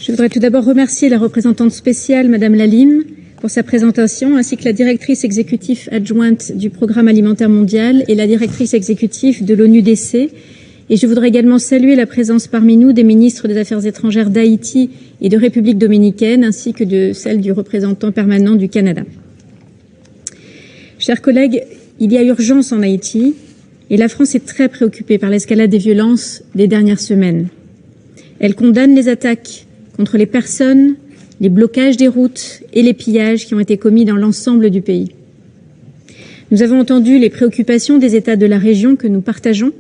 Je voudrais tout d'abord remercier la représentante spéciale, Madame Lalim, pour sa présentation, ainsi que la directrice exécutive adjointe du Programme alimentaire mondial et la directrice exécutive de l'ONUDC. Et je voudrais également saluer la présence parmi nous des ministres des Affaires étrangères d'Haïti et de République dominicaine, ainsi que de celle du représentant permanent du Canada. Chers collègues, il y a urgence en Haïti et la France est très préoccupée par l'escalade des violences des dernières semaines. Elle condamne les attaques contre les personnes, les blocages des routes et les pillages qui ont été commis dans l'ensemble du pays. Nous avons entendu les préoccupations des États de la région que nous partageons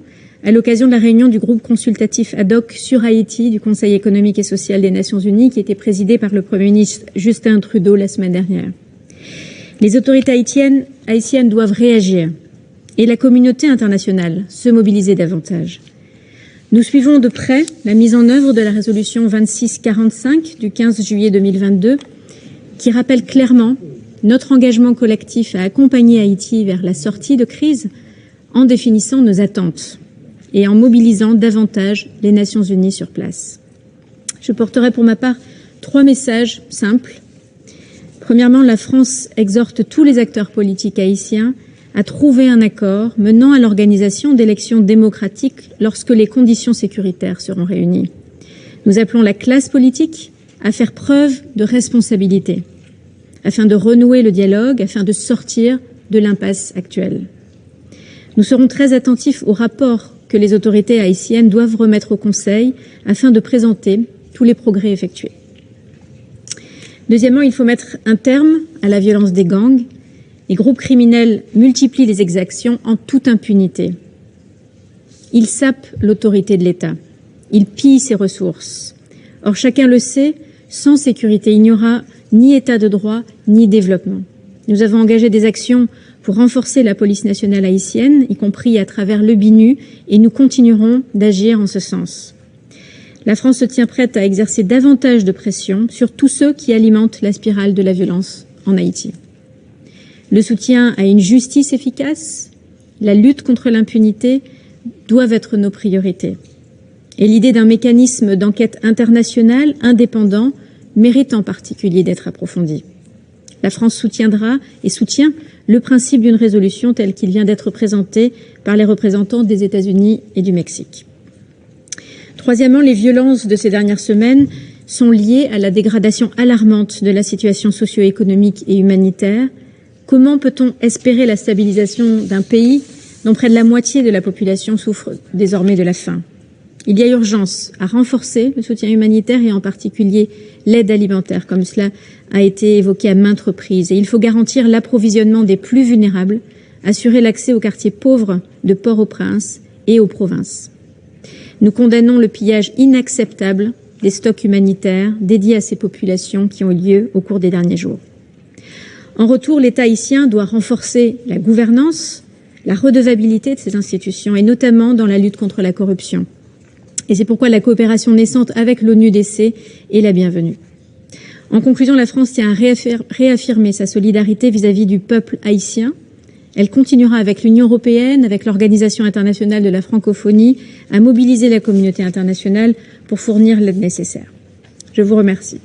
à l'occasion de la réunion du groupe consultatif ad hoc sur Haïti du Conseil économique et social des Nations Unies qui était présidé par le Premier ministre Justin Trudeau la semaine dernière. Les autorités haïtiennes doivent réagir et la communauté internationale se mobiliser davantage. Nous suivons de près la mise en œuvre de la résolution 2645 du 15 juillet 2022 qui rappelle clairement notre engagement collectif à accompagner Haïti vers la sortie de crise en définissant nos attentes et en mobilisant davantage les Nations Unies sur place. Je porterai pour ma part 3 messages simples. Premièrement, la France exhorte tous les acteurs politiques haïtiens à trouver un accord menant à l'organisation d'élections démocratiques lorsque les conditions sécuritaires seront réunies. Nous appelons la classe politique à faire preuve de responsabilité afin de renouer le dialogue, afin de sortir de l'impasse actuelle. Nous serons très attentifs au rapport que les autorités haïtiennes doivent remettre au Conseil afin de présenter tous les progrès effectués. Deuxièmement, il faut mettre un terme à la violence des gangs. Les groupes criminels multiplient les exactions en toute impunité. Ils sapent l'autorité de l'État. Ils pillent ses ressources. Or, chacun le sait, sans sécurité, il n'y aura ni État de droit, ni développement. Nous avons engagé des actions pour renforcer la police nationale haïtienne, y compris à travers le BINU, et nous continuerons d'agir en ce sens. La France se tient prête à exercer davantage de pression sur tous ceux qui alimentent la spirale de la violence en Haïti. Le soutien à une justice efficace, la lutte contre l'impunité doivent être nos priorités. Et l'idée d'un mécanisme d'enquête international indépendant mérite en particulier d'être approfondie. La France soutiendra et soutient le principe d'une résolution telle qu'il vient d'être présenté par les représentants des États-Unis et du Mexique. Troisièmement, les violences de ces dernières semaines sont liées à la dégradation alarmante de la situation socio-économique et humanitaire. Comment peut-on espérer la stabilisation d'un pays dont près de la moitié de la population souffre désormais de la faim? Il y a urgence à renforcer le soutien humanitaire et en particulier l'aide alimentaire, comme cela a été évoqué à maintes reprises. Et il faut garantir l'approvisionnement des plus vulnérables, assurer l'accès aux quartiers pauvres de Port-au-Prince et aux provinces. Nous condamnons le pillage inacceptable des stocks humanitaires dédiés à ces populations qui ont eu lieu au cours des derniers jours. En retour, l'État haïtien doit renforcer la gouvernance, la redevabilité de ces institutions, et notamment dans la lutte contre la corruption. Et c'est pourquoi la coopération naissante avec l'ONUDC est la bienvenue. En conclusion, la France tient à réaffirmer sa solidarité vis-à-vis du peuple haïtien. Elle continuera avec l'Union européenne, avec l'Organisation internationale de la francophonie, à mobiliser la communauté internationale pour fournir l'aide nécessaire. Je vous remercie.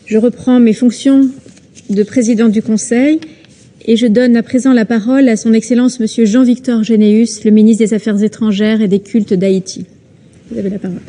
Je reprends mes fonctions de présidente du Conseil et je donne à présent la parole à son Excellence Monsieur Jean-Victor Généus, le ministre des Affaires étrangères et des Cultes d'Haïti. Vous avez la parole.